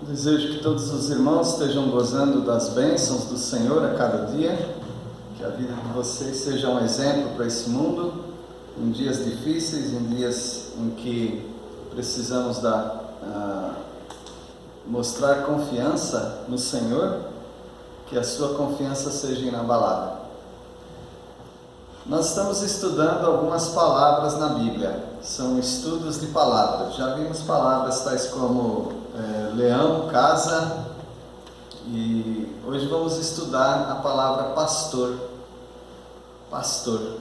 Desejo que todos os irmãos estejam gozando das bênçãos do Senhor a cada dia, que a vida de vocês seja um exemplo para esse mundo, em dias difíceis, em dias em que precisamos mostrar confiança no Senhor, que a sua confiança seja inabalada. Nós estamos estudando algumas palavras na Bíblia, são estudos de palavras. Já vimos palavras tais como leão, casa, e hoje vamos estudar a palavra pastor. Pastor.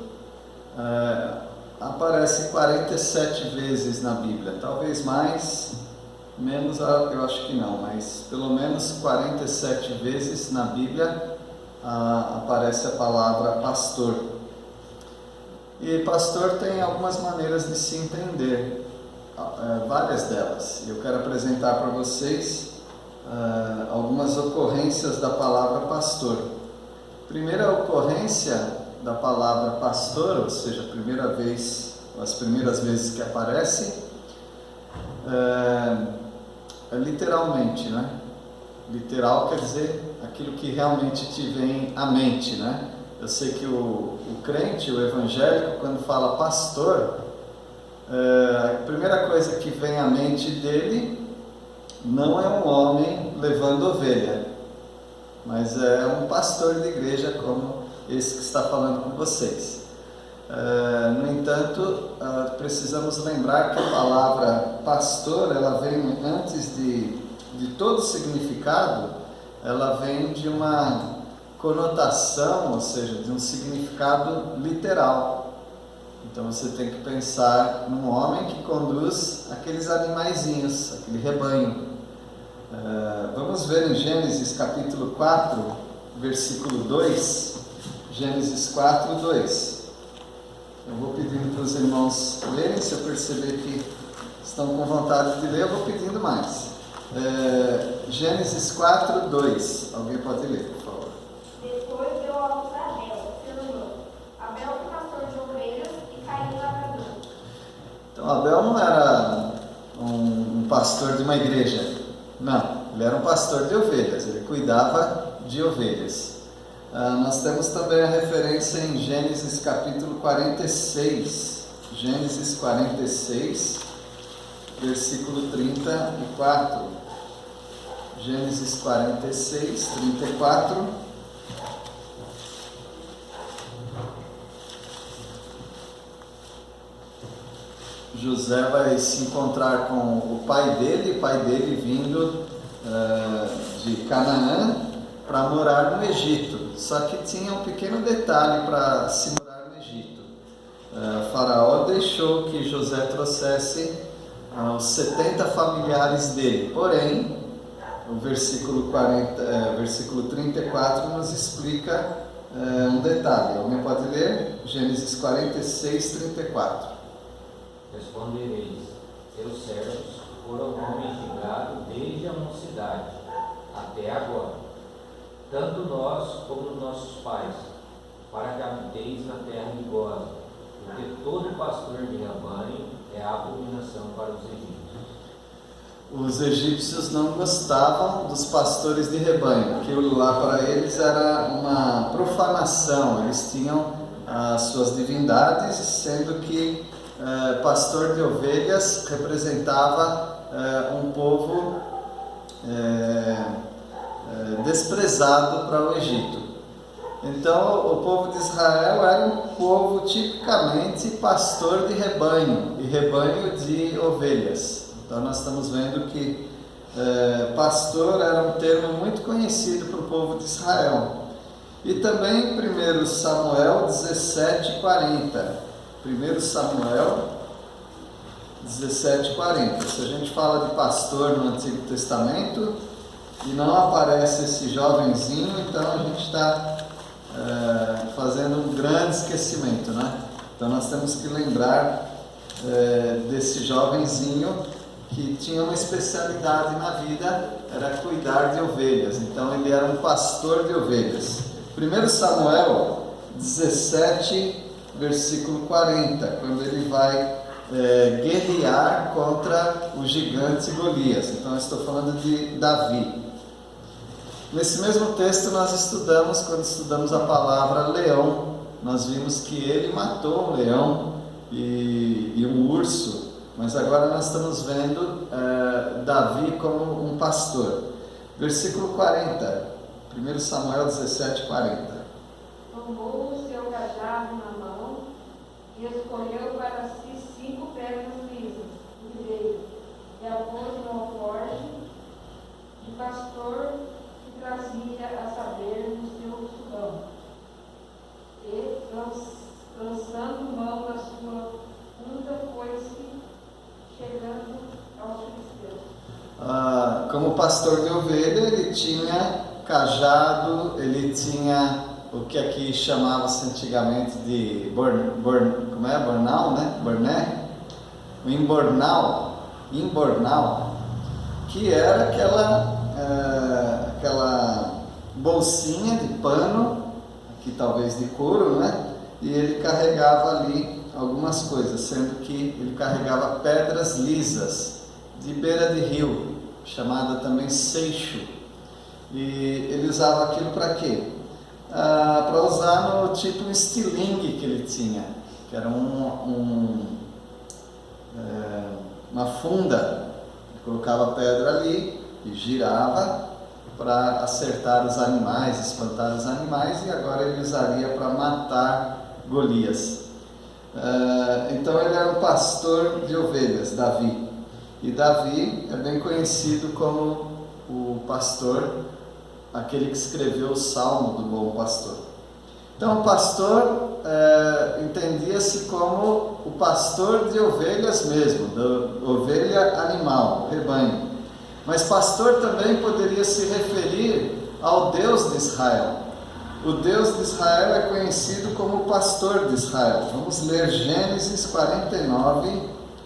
Aparece 47 vezes na Bíblia, talvez mais, menos eu acho que não, mas pelo menos 47 vezes na Bíblia aparece a palavra pastor. E pastor tem algumas maneiras de se entender, várias delas. Eu quero apresentar para vocês algumas ocorrências da palavra pastor. Primeira ocorrência da palavra pastor, ou seja, as primeiras vezes que aparece, literalmente, né? Literal quer dizer aquilo que realmente te vem à mente, né? Eu sei que o crente, o evangélico, quando fala pastor, a primeira coisa que vem à mente dele não é um homem levando ovelha, mas é um pastor de igreja como esse que está falando com vocês. No entanto, precisamos lembrar que a palavra pastor, ela vem antes de todo significado, ela vem de uma conotação, ou seja, de um significado literal. Então você tem que pensar num homem que conduz aqueles animaizinhos, aquele rebanho. Vamos ver em Gênesis capítulo 4, versículo 2. Gênesis 4, 2. Eu vou pedindo para os irmãos lerem, se eu perceber que estão com vontade de ler, eu vou pedindo mais. Gênesis 4, 2. Alguém pode ler, por favor. Depois deu à luz a Abel, seu irmão. Abel foi pastor de ovelhas e Caim lavrador. Então Abel não era um pastor de uma igreja, não, ele era um pastor de ovelhas, ele cuidava de ovelhas. Nós temos também a referência em Gênesis capítulo 46, Gênesis 46, versículo 34. Gênesis 46, 34. José vai se encontrar com o pai dele vindo de Canaã para morar no Egito. Só que tinha um pequeno detalhe para se morar no Egito. Faraó deixou que José trouxesse os 70 familiares dele. Porém, o versículo 34 nos explica um detalhe. Alguém pode ler? Gênesis 46, 34. Respondereis: teus servos foram homens de gado desde a mocidade até agora, tanto nós como nossos pais, para que habiteis na terra de Gósen, porque todo pastor de rebanho é abominação para os egípcios. Os egípcios não gostavam dos pastores de rebanho, aquilo lá para eles era uma profanação. Eles tinham as suas divindades, sendo que pastor de ovelhas representava um povo desprezado para o Egito. Então o povo de Israel era um povo tipicamente pastor de rebanho, e rebanho de ovelhas. Então nós estamos vendo que pastor era um termo muito conhecido para o povo de Israel. E também em 1 Samuel 17:40. 1 Samuel 17:40. Se a gente fala de pastor no Antigo Testamento e não aparece esse jovenzinho, então a gente está fazendo um grande esquecimento, né? Então nós temos que lembrar desse jovenzinho que tinha uma especialidade na vida, era cuidar de ovelhas. Então ele era um pastor de ovelhas. 1 Samuel 17, versículo 40, quando ele vai guerrear contra o gigante Golias. Então eu estou falando de Davi. Nesse mesmo texto nós estudamos, quando estudamos a palavra leão, nós vimos que ele matou um leão e um urso, mas agora nós estamos vendo Davi como um pastor. Versículo 40, 1 Samuel 17, 40. Tomou o seu cajado na mão e escolheu para si 5 pedras lisas de vidreiro, e a pôs no alforje de pastor que trazia a saber no seu fogão, e lançando mão da sua punta, foi-se chegando aos filisteus. Como pastor de ovelha, ele tinha cajado, ele tinha o que aqui chamava-se antigamente de bornal, né? Borné? O imbornal, que era aquela bolsinha de pano, aqui talvez de couro, né? E ele carregava ali algumas coisas, sendo que ele carregava pedras lisas de beira de rio, chamada também seixo. E ele usava aquilo para quê? Para usar no tipo estilingue que ele tinha, que era uma funda. Ele colocava a pedra ali e girava para acertar os animais, espantar os animais, e agora ele usaria para matar Golias. Então ele era um pastor de ovelhas, Davi. E Davi é bem conhecido como o pastor, aquele que escreveu o Salmo do Bom Pastor. Então o pastor entendia-se como o pastor de ovelhas mesmo, da ovelha animal, rebanho. Mas pastor também poderia se referir ao Deus de Israel. O Deus de Israel é conhecido como o pastor de Israel. Vamos ler Gênesis 49,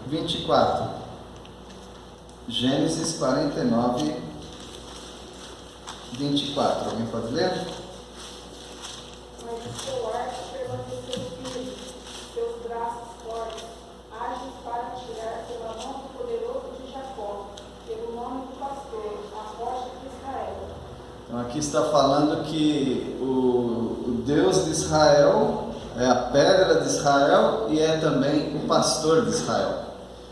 24. Gênesis 49, 24. Alguém pode ler? Mas o seu arco permaneceu firme, seus braços fortes, ágeis para tirar pela mão do poderoso de Jacó, pelo nome do pastor, a rocha de Israel. Então aqui está falando que o Deus de Israel é a pedra de Israel e é também o pastor de Israel.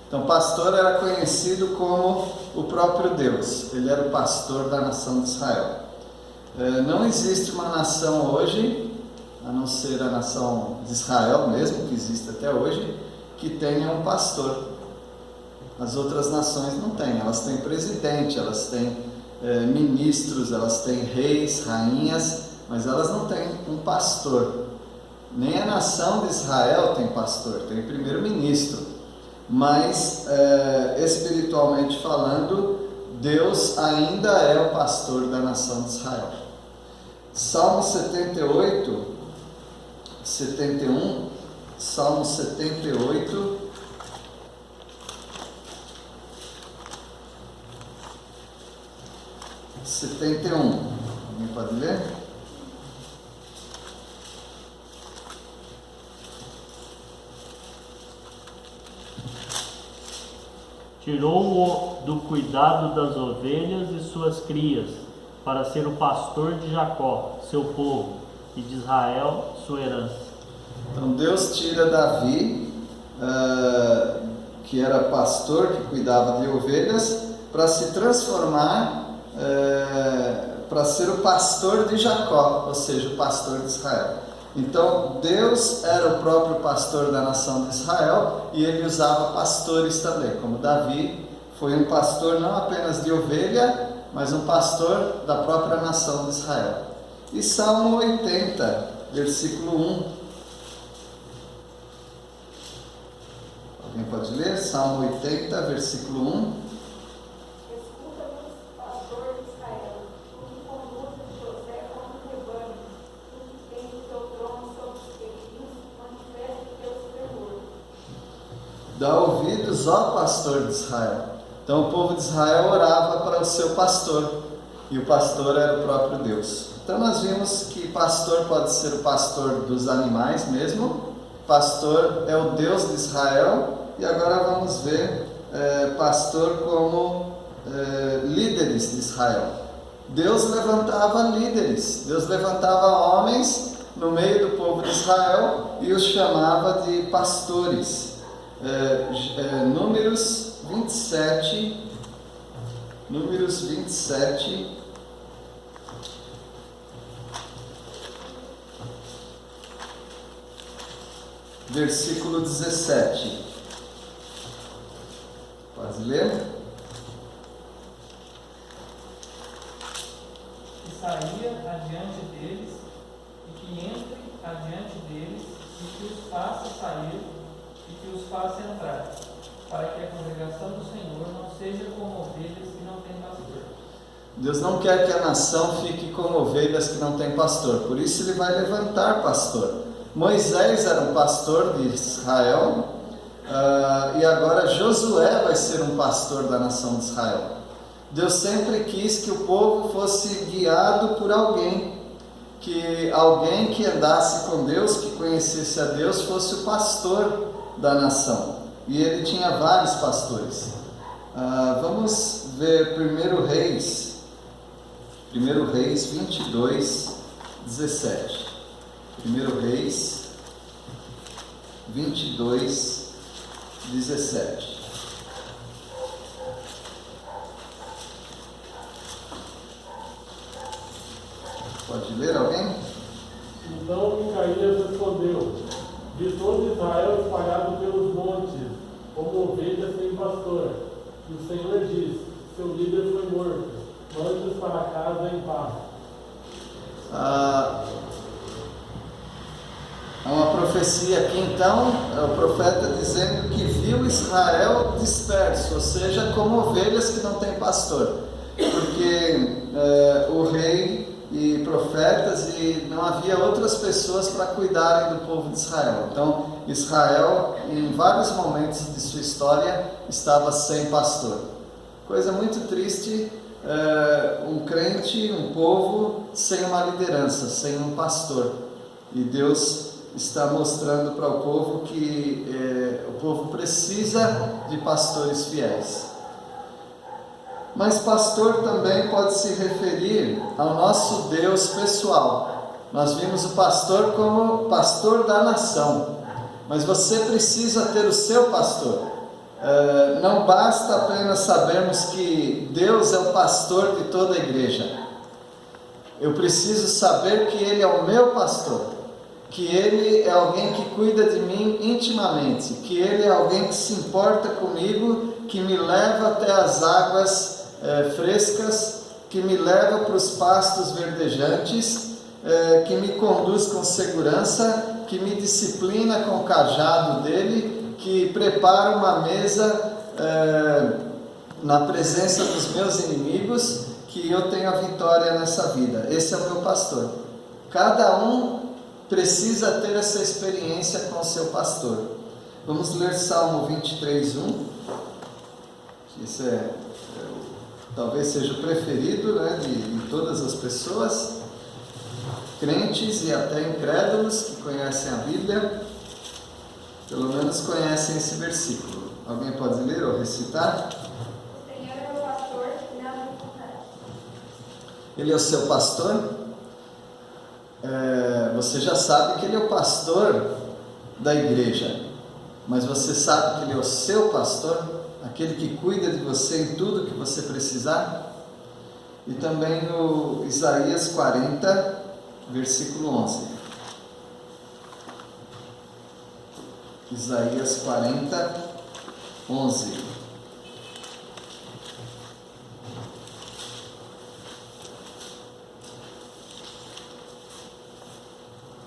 Então pastor era conhecido como o próprio Deus, ele era o pastor da nação de Israel. Não existe uma nação hoje, a não ser a nação de Israel mesmo, que existe até hoje, que tenha um pastor. As outras nações não têm, elas têm presidente, elas têm ministros, elas têm reis, rainhas, mas elas não têm um pastor. Nem a nação de Israel tem pastor, tem primeiro-ministro. Mas espiritualmente falando, Deus ainda é o pastor da nação de Israel. Salmo 78, 71, Salmo 78, 71. Alguém pode ler? Tirou-o do cuidado das ovelhas e suas crias, para ser o pastor de Jacó, seu povo, e de Israel, sua herança. Então Deus tira Davi, que era pastor, que cuidava de ovelhas, para se transformar, para ser o pastor de Jacó, ou seja, o pastor de Israel. Então Deus era o próprio pastor da nação de Israel e ele usava pastores também, como Davi foi um pastor não apenas de ovelha, mas um pastor da própria nação de Israel. E Salmo 80, versículo 1. Alguém pode ler? Salmo 80, versículo 1. Escuta-nos, pastor de Israel, tu que conduzes José como um rebanho, tu que tens o teu trono sobre os pequeninos, manifesta o teu temor. Dá ouvidos, ó pastor de Israel. Então o povo de Israel orava para o seu pastor, e o pastor era o próprio Deus. Então nós vimos que pastor pode ser o pastor dos animais mesmo, pastor é o Deus de Israel, e agora vamos ver pastor como líderes de Israel. Deus levantava líderes, Deus levantava homens no meio do povo de Israel e os chamava de pastores. Números 27, versículo 17. Pode ler? Que saia adiante deles, e que entre adiante deles, e que os faça sair, e que os faça entrar, para que a congregação do Senhor não seja como ovelhas que não têm pastor. Deus não quer que a nação fique como ovelhas que não têm pastor, por isso Ele vai levantar pastor. Moisés era um pastor de Israel, e agora Josué vai ser um pastor da nação de Israel. Deus sempre quis que o povo fosse guiado por alguém que andasse com Deus, que conhecesse a Deus, fosse o pastor da nação. E ele tinha vários pastores. Vamos ver 1 Reis 22, 17. 1 Reis 22, 17. Pode ler alguém? Então Micaías respondeu: vi todo Israel espalhado pelos montes, como ovelhas sem pastor. E o Senhor diz: seu líder foi morto, mande-os para casa em paz. Há uma profecia aqui então, é o profeta dizendo que viu Israel disperso, ou seja, como ovelhas que não têm pastor, porque o rei e profetas, e não havia outras pessoas para cuidarem do povo de Israel. Então Israel, em vários momentos de sua história, estava sem pastor. Coisa muito triste, um crente, um povo sem uma liderança, sem um pastor. E Deus está mostrando para o povo que o povo precisa de pastores fiéis. Mas pastor também pode se referir ao nosso Deus pessoal. Nós vimos o pastor como pastor da nação, mas você precisa ter o seu pastor. Não basta apenas sabermos que Deus é o pastor de toda a igreja. Eu preciso saber que Ele é o meu pastor, que Ele é alguém que cuida de mim intimamente, que Ele é alguém que se importa comigo, que me leva até as águas frescas, que me leva para os pastos verdejantes, que me conduz com segurança, que me disciplina com o cajado dele, que prepara uma mesa na presença dos meus inimigos, que eu tenho a vitória nessa vida. Esse é o meu pastor. Cada um precisa ter essa experiência com o seu pastor. Vamos ler Salmo 23, 1. Isso talvez seja o preferido, de todas as pessoas, crentes e até incrédulos que conhecem a Bíblia, pelo menos conhecem esse versículo. Alguém pode ler ou recitar? O Senhor é meu pastor e nada me faltará. Ele é o seu pastor? Você já sabe que Ele é o pastor da igreja, mas você sabe que Ele é o seu pastor? Aquele que cuida de você em tudo que você precisar? E também no Isaías 40, versículo 11. Isaías 40, 11.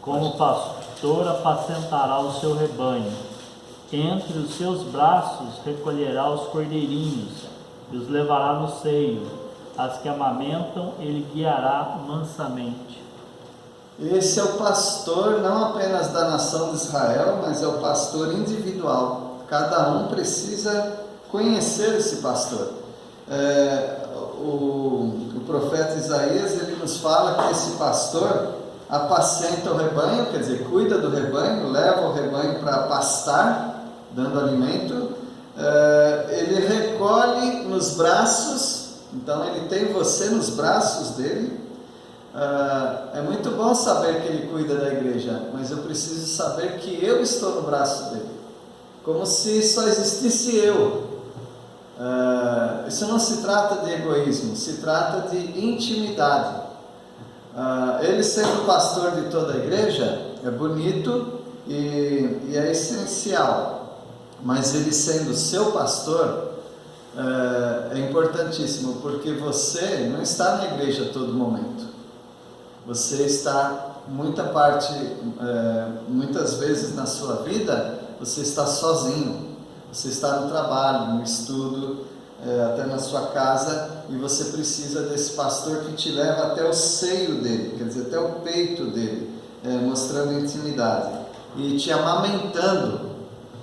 Como pastor apacentará o seu rebanho, entre os seus braços recolherá os cordeirinhos, e os levará no seio, as que amamentam ele guiará mansamente. Esse é o pastor não apenas da nação de Israel, mas é o pastor individual. Cada um precisa conhecer esse pastor. O profeta Isaías, ele nos fala que esse pastor apacenta o rebanho, quer dizer, cuida do rebanho, leva o rebanho para pastar, dando alimento, ele recolhe nos braços, então ele tem você nos braços dele. É muito bom saber que ele cuida da igreja, mas eu preciso saber que eu estou no braço dele, como se só existisse eu. Isso não se trata de egoísmo, se trata de intimidade. Ele sendo pastor de toda a igreja é bonito e é essencial, mas ele sendo seu pastor é importantíssimo, porque você não está na igreja a todo momento. Você está muitas vezes na sua vida, você está sozinho. Você está no trabalho, no estudo, até na sua casa, e você precisa desse pastor que te leva até o seio dele, quer dizer, até o peito dele, mostrando intimidade e te amamentando,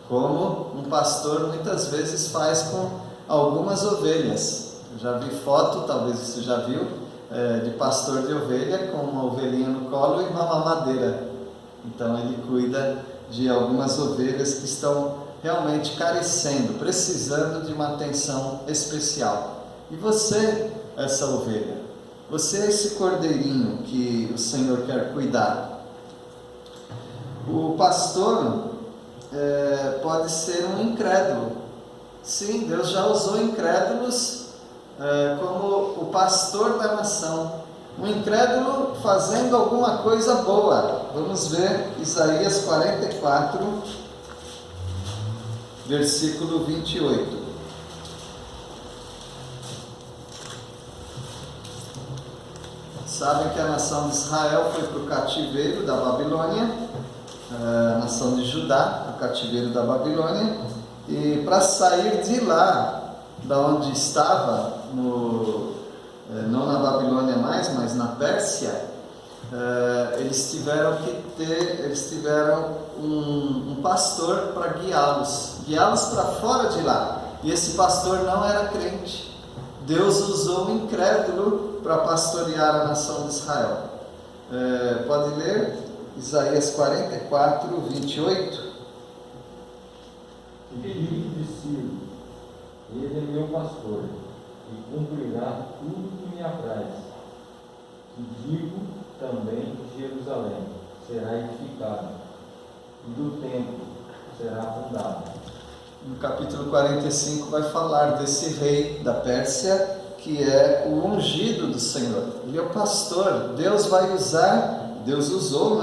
como um pastor muitas vezes faz com algumas ovelhas. Eu já vi foto, talvez você já viu, de pastor de ovelha com uma ovelhinha no colo e uma mamadeira. Então ele cuida de algumas ovelhas que estão realmente carecendo, precisando de uma atenção especial. E você, essa ovelha, você é esse cordeirinho que o Senhor quer cuidar. O pastor pode ser um incrédulo. Sim, Deus já usou incrédulos como o pastor da nação. Um incrédulo fazendo alguma coisa boa. Vamos ver Isaías 44, versículo 28. Sabem que a nação de Israel foi para o cativeiro da Babilônia, a nação de Judá, para o cativeiro da Babilônia, e para sair de lá, da onde estava, não na Babilônia mais, mas na Pérsia, eles tiveram um pastor para guiá-los para fora de lá, e esse pastor não era crente. Deus usou um incrédulo para pastorear a nação de Israel. Pode ler Isaías 44, 28. Filho de Ciro, ele é meu pastor, e cumprirá tudo que me apraz. E digo também que Jerusalém será edificado, e do templo será fundado. No capítulo 45 vai falar desse rei da Pérsia, que é o ungido do Senhor. Ele é o pastor. Deus usou,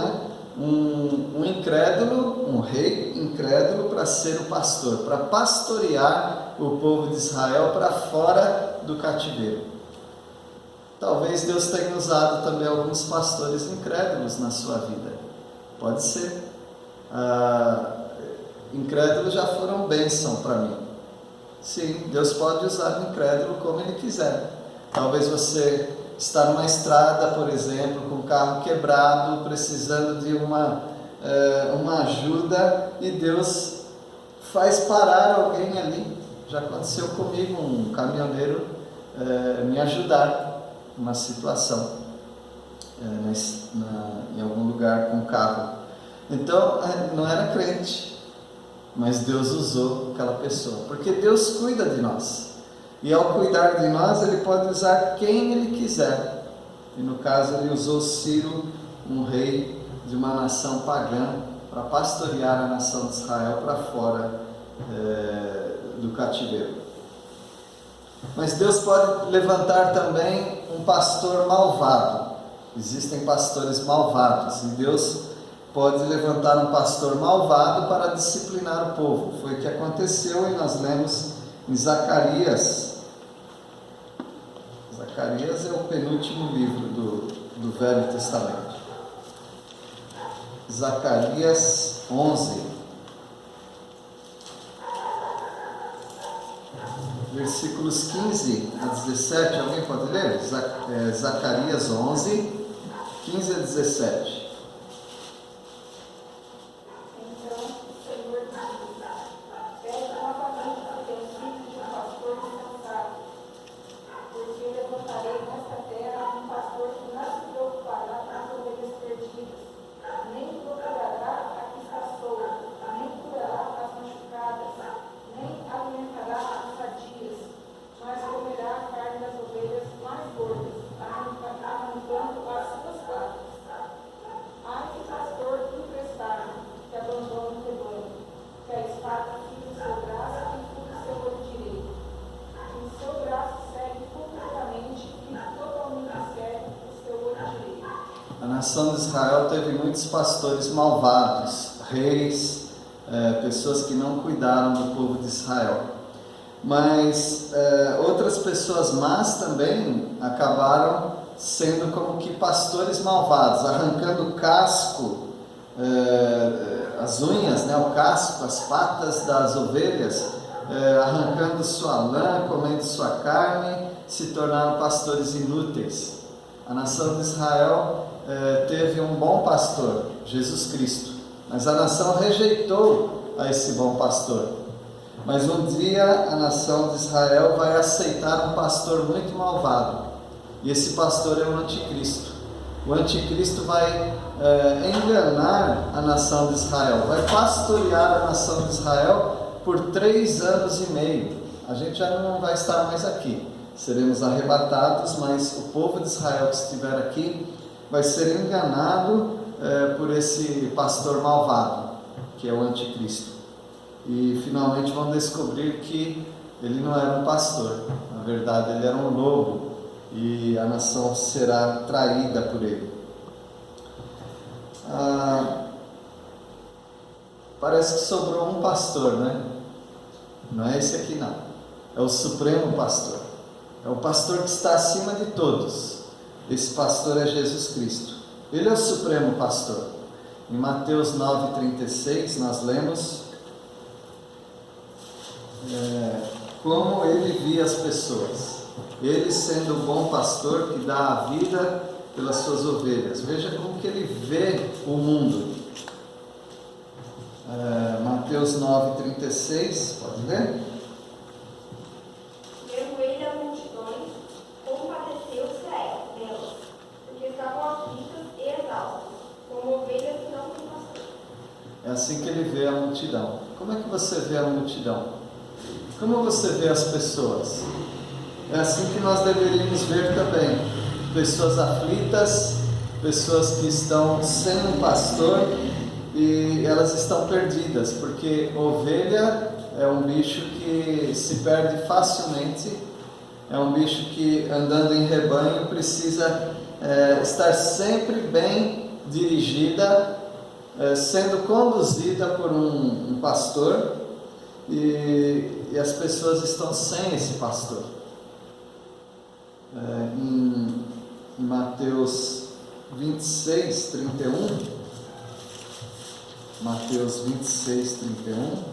um incrédulo, um rei incrédulo, para ser o pastor, para pastorear o povo de Israel para fora do cativeiro. Talvez Deus tenha usado também alguns pastores incrédulos na sua vida. Pode ser. Incrédulos já foram bênção para mim. Sim, Deus pode usar o incrédulo como Ele quiser. Talvez você está numa estrada, por exemplo, com o carro quebrado, precisando de uma ajuda, e Deus faz parar alguém ali. Já aconteceu comigo, um caminhoneiro me ajudar numa situação, em algum lugar com o carro. Então, não era crente, mas Deus usou aquela pessoa, porque Deus cuida de nós, e ao cuidar de nós, Ele pode usar quem Ele quiser. E no caso, Ele usou Ciro, um rei de uma nação pagã, para pastorear a nação de Israel para fora do cativeiro. Mas Deus pode levantar também um pastor malvado. Existem pastores malvados, e Deus pode levantar um pastor malvado para disciplinar o povo. Foi o que aconteceu, e nós lemos em Zacarias. Zacarias é o penúltimo livro do Velho Testamento. Zacarias 11, versículos 15 a 17. Alguém pode ler? Zacarias 11, 15 a 17. Nem procurará a que está solta, nem curará as machucadas, nação de Israel teve muitos pastores malvados, reis, pessoas que não cuidaram do povo de Israel. Mas outras pessoas más também acabaram sendo como que pastores malvados, arrancando o casco, as unhas, né, o casco, as patas das ovelhas, arrancando sua lã, comendo sua carne, se tornaram pastores inúteis. A nação de Israel teve um bom pastor, Jesus Cristo, mas a nação rejeitou a esse bom pastor. Mas um dia a nação de Israel vai aceitar um pastor muito malvado, e esse pastor é o anticristo. O anticristo vai enganar a nação de Israel, vai pastorear a nação de Israel por 3 anos e meio. A gente já não vai estar mais aqui, seremos arrebatados, mas o povo de Israel que estiver aqui vai ser enganado por esse pastor malvado, que é o anticristo. E finalmente vão descobrir que ele não era um pastor, na verdade ele era um lobo, e a nação será traída por ele. Parece que sobrou um pastor, né? Não é esse aqui não, é o supremo pastor, é o pastor que está acima de todos. Esse pastor é Jesus Cristo, ele é o supremo pastor. Em Mateus 9,36 nós lemos como ele via as pessoas, ele sendo o bom pastor que dá a vida pelas suas ovelhas. Veja como que ele vê o mundo. Mateus 9,36, pode ler? Vendo ele as multidões, compadeceu-se delas, porque estavam aflitas e exaustas, como ovelhas que não têm pastor. É assim que ele vê a multidão. Como é que você vê a multidão? Como você vê as pessoas? É assim que nós deveríamos ver também. Pessoas aflitas, pessoas que estão sem um pastor e elas estão perdidas, porque ovelha é um bicho que se perde facilmente, é um bicho que andando em rebanho precisa estar sempre bem dirigida, sendo conduzida por um pastor, e as pessoas estão sem esse pastor. Em Mateus 26, 31, Mateus 26, 31,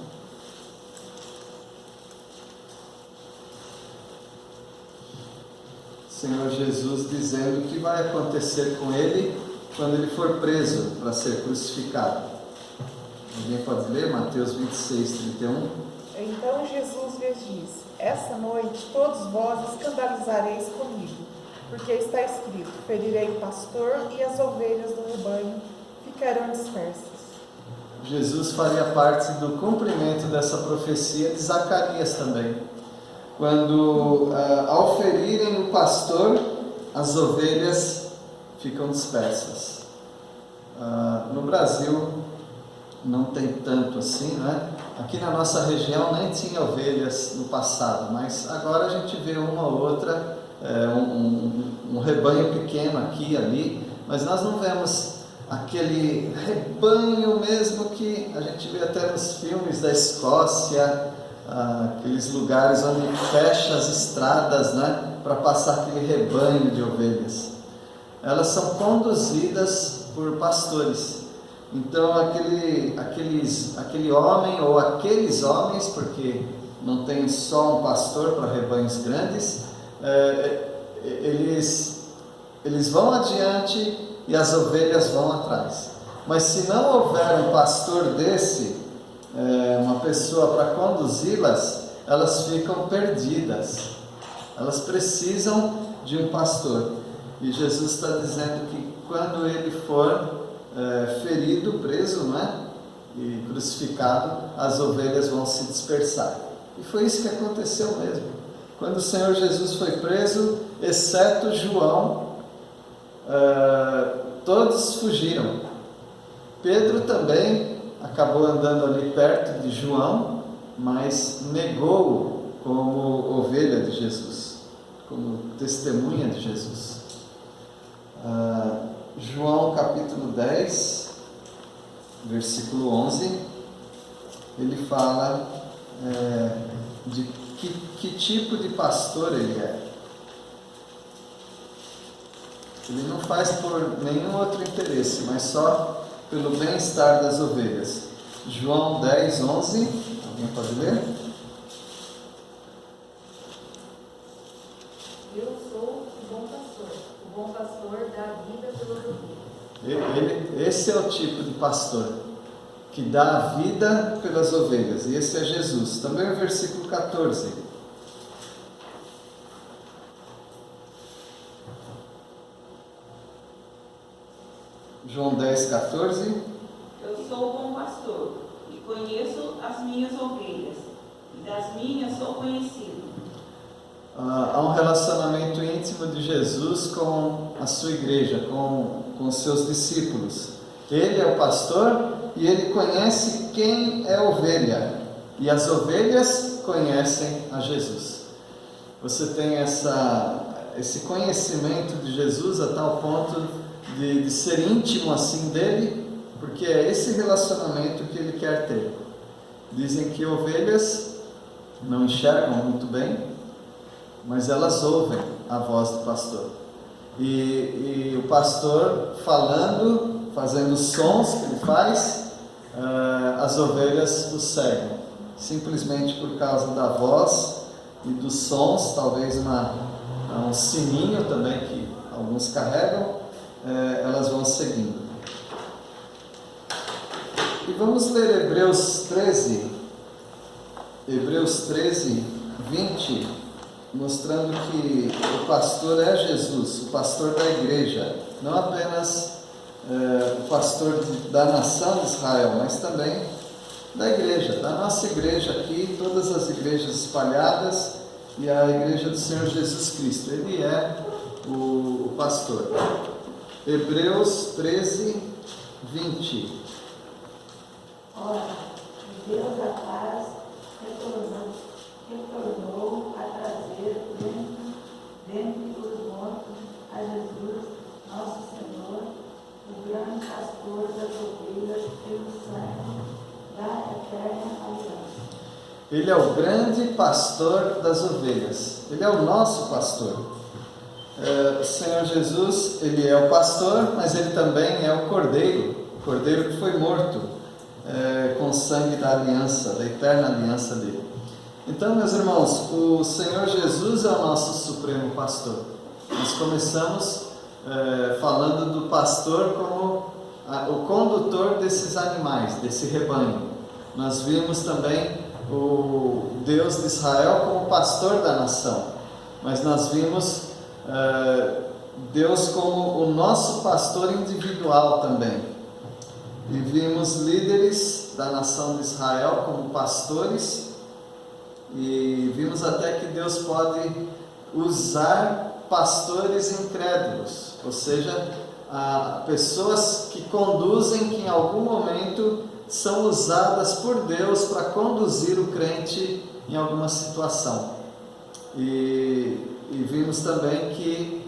Senhor Jesus dizendo o que vai acontecer com ele quando ele for preso para ser crucificado. Alguém pode ler Mateus 26, 31? Então Jesus lhes disse: essa noite todos vós escandalizareis comigo, porque está escrito: ferirei o pastor e as ovelhas do rebanho ficarão dispersas. Jesus faria parte do cumprimento dessa profecia de Zacarias também, quando ao ferirem o pastor, as ovelhas ficam dispersas. No Brasil não tem tanto assim, não é? Aqui na nossa região nem tinha ovelhas no passado, mas agora a gente vê uma ou outra, um rebanho pequeno aqui e ali, mas nós não vemos aquele rebanho mesmo que a gente vê até nos filmes da Escócia, aqueles lugares onde fecha as estradas, né, para passar aquele rebanho de ovelhas. Elas são conduzidas por pastores. Então aquele homem ou aqueles homens, porque não tem só um pastor para rebanhos grandes, eles vão adiante e as ovelhas vão atrás. Mas se não houver um pastor desse, uma pessoa para conduzi-las, elas ficam perdidas. Elas precisam de um pastor. E Jesus está dizendo que quando ele for ferido, preso, não é? E crucificado, as ovelhas vão se dispersar. E foi isso que aconteceu mesmo. Quando o Senhor Jesus foi preso, exceto João, todos fugiram. Pedro também acabou andando ali perto de João, mas negou-o como ovelha de Jesus, como testemunha de Jesus. João capítulo 10, versículo 11, ele fala de que tipo de pastor ele é. Ele não faz por nenhum outro interesse, mas só pelo bem-estar das ovelhas. João 10, 11, alguém pode ler? Eu sou o bom pastor dá vida pelas ovelhas. Esse é o tipo de pastor que dá a vida pelas ovelhas, e esse é Jesus. Também o versículo 14. João 10, 14. Eu sou o bom pastor e conheço as minhas ovelhas, e das minhas sou conhecido. Há um relacionamento íntimo de Jesus com a sua igreja, com os seus discípulos. Ele é o pastor e ele conhece quem é ovelha, e as ovelhas conhecem a Jesus. Você tem esse conhecimento de Jesus a tal ponto de ser íntimo assim dele, porque é esse relacionamento que ele quer ter. Dizem que ovelhas não enxergam muito bem, mas elas ouvem a voz do pastor. E o pastor falando, fazendo sons que ele faz, as ovelhas o seguem, simplesmente por causa da voz e dos sons, talvez um sininho também que alguns carregam, elas vão seguindo. E vamos ler Hebreus 13, 20, mostrando que o pastor é Jesus, o pastor da igreja, não apenas o pastor da nação de Israel, mas também da igreja, da nossa igreja aqui, todas as igrejas espalhadas, e a igreja do Senhor Jesus Cristo. Ele é o pastor. Hebreus 13, 20. Ora, Deus da paz retornou a trazer dentre os mortos a Jesus, nosso Senhor, o grande pastor das ovelhas pelo sangue da eterna aliança. Ele é o grande pastor das ovelhas. Ele é o nosso pastor. O Senhor Jesus, ele é o pastor, mas ele também é o cordeiro que foi morto com o sangue da aliança, da eterna aliança dele. Então, meus irmãos, o Senhor Jesus é o nosso supremo pastor. Nós começamos falando do pastor como o condutor desses animais, desse rebanho. Nós vimos também o Deus de Israel como pastor da nação, mas nós vimos Deus como o nosso pastor individual também, e vimos líderes da nação de Israel como pastores, e vimos até que Deus pode usar pastores incrédulos, ou seja, pessoas que conduzem, que em algum momento são usadas por Deus para conduzir o crente em alguma situação. E vimos também que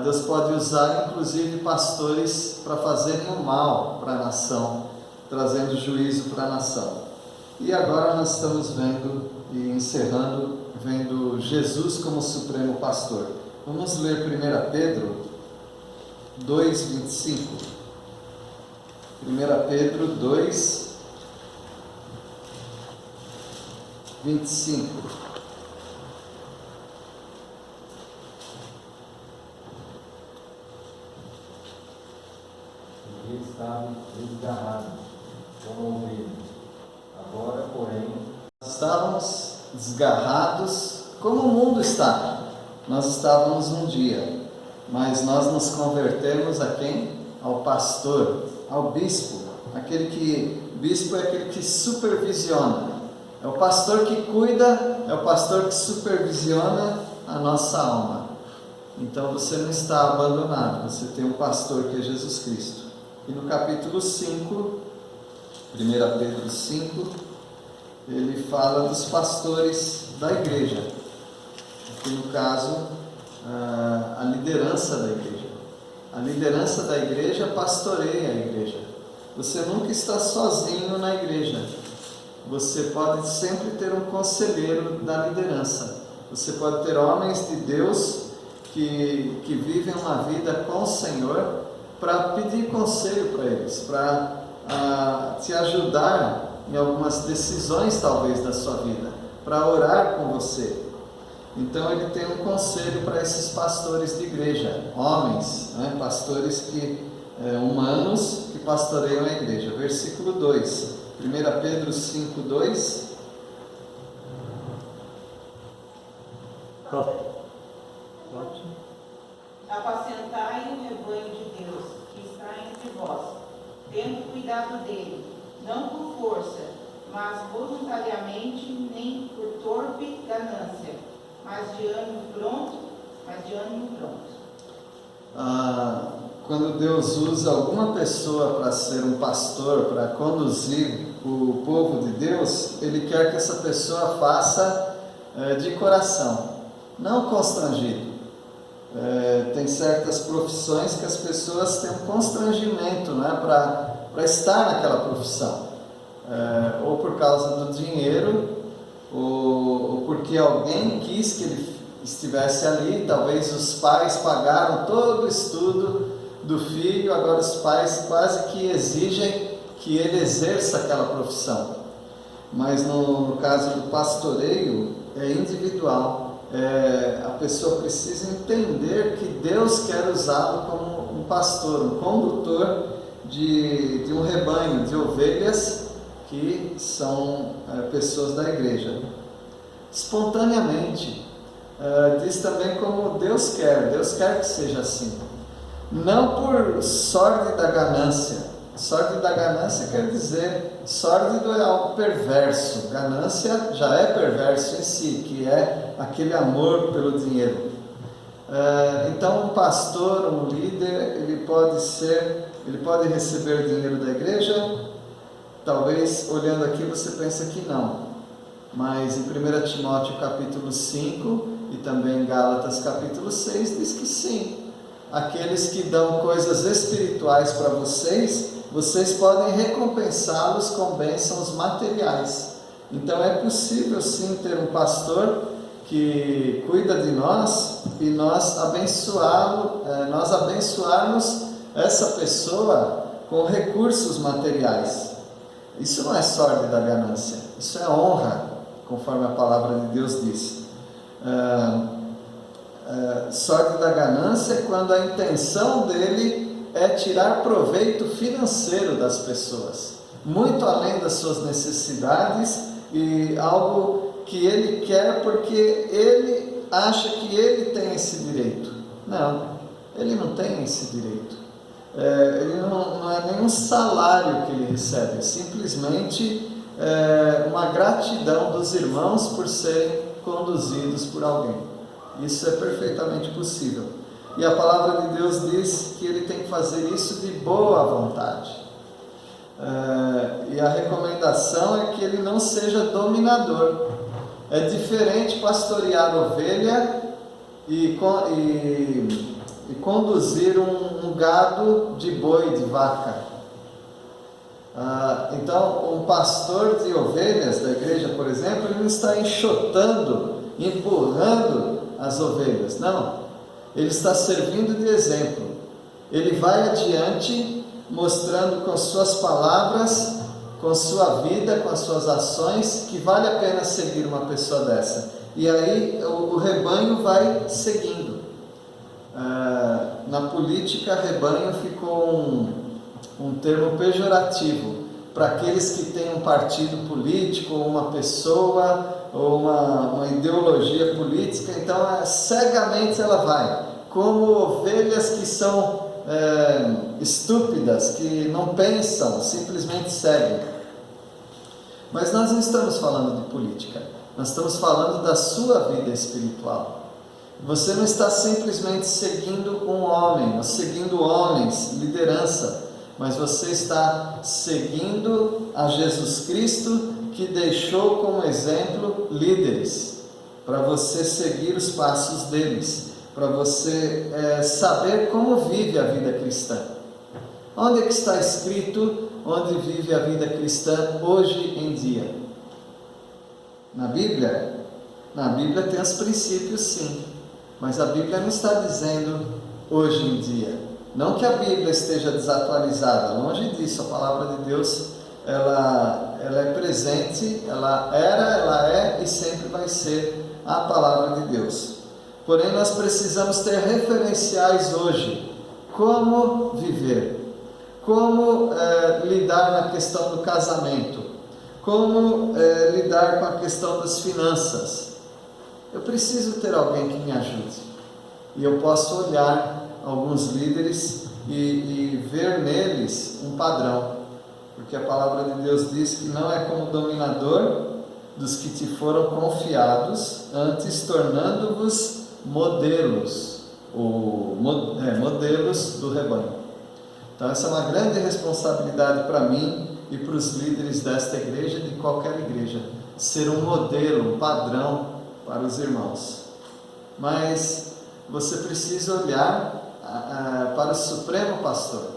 Deus pode usar inclusive pastores para fazerem o mal para a nação, trazendo juízo para a nação. E agora nós estamos vendo e encerrando, vendo Jesus como supremo pastor. Vamos ler 1 Pedro 2, 25. 1 Pedro 2, 25. Porque estavam desgarrados como ovelhas. Agora, porém, estávamos desgarrados como o mundo está. Nós estávamos um dia, mas nós nos convertemos a quem? Ao pastor, ao bispo. Bispo é aquele que supervisiona. É o pastor que cuida, é o pastor que supervisiona a nossa alma. Então você não está abandonado, você tem um pastor que é Jesus Cristo. E no capítulo 5, 1 Pedro 5, ele fala dos pastores da igreja, que no caso, a liderança da igreja. A liderança da igreja pastoreia a igreja. Você nunca está sozinho na igreja. Você pode sempre ter um conselheiro da liderança. Você pode ter homens de Deus que vivem uma vida com o Senhor para pedir conselho para eles, para te ajudar em algumas decisões talvez da sua vida, para orar com você. Então ele tem um conselho para esses pastores de igreja, homens, né, pastores humanos que pastoreiam a igreja. Versículo 2, 1 Pedro 5, 2. Apacentai o rebanho de Deus, que está entre vós, tendo cuidado dele, não por força, mas voluntariamente, nem por torpe ganância, mas de ânimo pronto. Quando Deus usa alguma pessoa para ser um pastor, para conduzir o povo de Deus, Ele quer que essa pessoa faça de coração, não constrangido. Tem certas profissões que as pessoas têm um constrangimento, né, para estar naquela profissão, ou por causa do dinheiro, ou porque alguém quis que ele estivesse ali. Talvez os pais pagaram todo o estudo do filho, agora os pais quase que exigem que ele exerça aquela profissão. Mas no caso do pastoreio é individual. A pessoa precisa entender que Deus quer usá-lo como um pastor, um condutor de um rebanho de ovelhas que são pessoas da igreja. Espontaneamente, diz também como Deus quer que seja assim. Não por sorte da ganância. Sorte da ganância quer dizer, sórdido é algo perverso, ganância já é perverso em si, que é aquele amor pelo dinheiro. Então um pastor, um líder, ele pode receber dinheiro da igreja. Talvez olhando aqui você pense que não, mas em 1 Timóteo capítulo 5 e também em Gálatas capítulo 6 diz que sim. Aqueles que dão coisas espirituais para vocês podem recompensá-los com bênçãos materiais. Então é possível sim ter um pastor que cuida de nós e nós abençoarmos essa pessoa com recursos materiais. Isso não é sorte da ganância, isso é honra, conforme a palavra de Deus diz. Sorte da ganância é quando a intenção dele é tirar proveito financeiro das pessoas, muito além das suas necessidades, e algo que ele quer porque ele acha que ele tem esse direito. Não, ele não tem esse direito. Ele não é nenhum salário que ele recebe, é simplesmente uma gratidão dos irmãos por serem conduzidos por alguém. Isso é perfeitamente possível. E a palavra de Deus diz que ele tem que fazer isso de boa vontade. E a recomendação é que ele não seja dominador. É diferente pastorear ovelha e conduzir um gado de boi, de vaca. Então, um pastor de ovelhas da igreja, por exemplo, ele não está enxotando, empurrando as ovelhas, não. Ele está servindo de exemplo. Ele vai adiante, mostrando com suas palavras, com sua vida, com as suas ações, que vale a pena seguir uma pessoa dessa. E aí o rebanho vai seguindo. Na política, rebanho ficou um termo pejorativo para aqueles que têm um partido político, ou uma pessoa, ou uma ideologia política. Então cegamente ela vai, como ovelhas que são estúpidas, que não pensam, simplesmente seguem. Mas nós não estamos falando de política, nós estamos falando da sua vida espiritual. Você não está simplesmente seguindo um homem, ou seguindo homens, liderança, mas você está seguindo a Jesus Cristo, que deixou como exemplo líderes, para você seguir os passos deles, para você saber como vive a vida cristã. Onde é que está escrito onde vive a vida cristã hoje em dia? Na Bíblia? Na Bíblia tem os princípios, sim, mas a Bíblia não está dizendo hoje em dia. Não que a Bíblia esteja desatualizada, longe disso. A palavra de Deus ela é presente, ela era, ela é e sempre vai ser a palavra de Deus. Porém, nós precisamos ter referenciais hoje. Como viver? Como lidar na questão do casamento? Como lidar com a questão das finanças? Eu preciso ter alguém que me ajude. E eu posso olhar alguns líderes e ver neles um padrão. Porque a palavra de Deus diz que não é como dominador dos que te foram confiados, antes tornando-vos modelos, modelos do rebanho. Então essa é uma grande responsabilidade para mim e para os líderes desta igreja, de qualquer igreja, ser um modelo, um padrão para os irmãos. Mas você precisa olhar para o Supremo Pastor.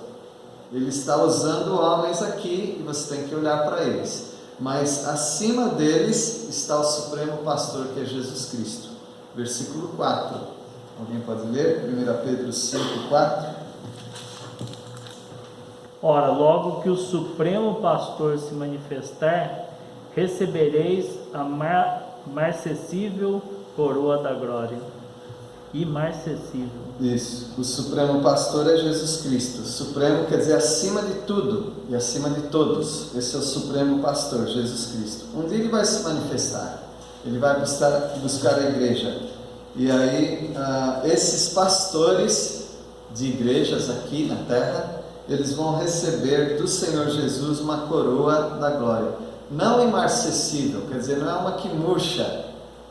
Ele está usando homens aqui e você tem que olhar para eles. Mas acima deles está o Supremo Pastor, que é Jesus Cristo. Versículo 4. Alguém pode ler? 1 Pedro 5, 4. Ora, logo que o Supremo Pastor se manifestar, recebereis a marcessível coroa da glória. Imarcessível. Isso. O Supremo Pastor é Jesus Cristo. Supremo quer dizer acima de tudo e acima de todos. Esse é o Supremo Pastor, Jesus Cristo. Um dia ele vai se manifestar. Ele vai buscar a igreja. E aí, esses pastores de igrejas aqui na terra, eles vão receber do Senhor Jesus uma coroa da glória. Não imarcessível, quer dizer, não é uma que murcha,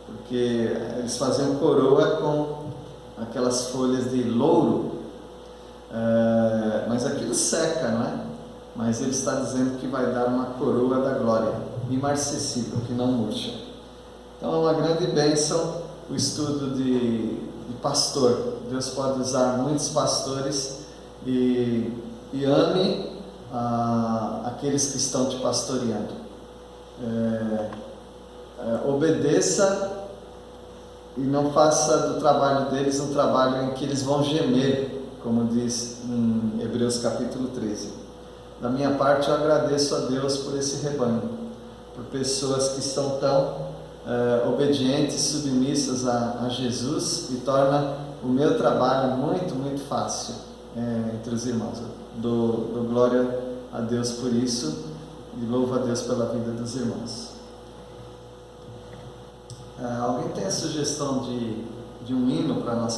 porque eles faziam coroa com aquelas folhas de louro, mas aquilo seca, não é? Mas ele está dizendo que vai dar uma coroa da glória, imarcessível, que não murcha. Então é uma grande bênção o estudo de pastor. Deus pode usar muitos pastores e ame aqueles que estão te pastoreando. Obedeça e não faça do trabalho deles um trabalho em que eles vão gemer, como diz em Hebreus capítulo 13. Da minha parte, eu agradeço a Deus por esse rebanho, por pessoas que são tão obedientes, submissas a Jesus, e torna o meu trabalho muito, muito fácil entre os irmãos. Eu dou glória a Deus por isso e louvo a Deus pela vida dos irmãos. Alguém tem a sugestão de um hino para nós?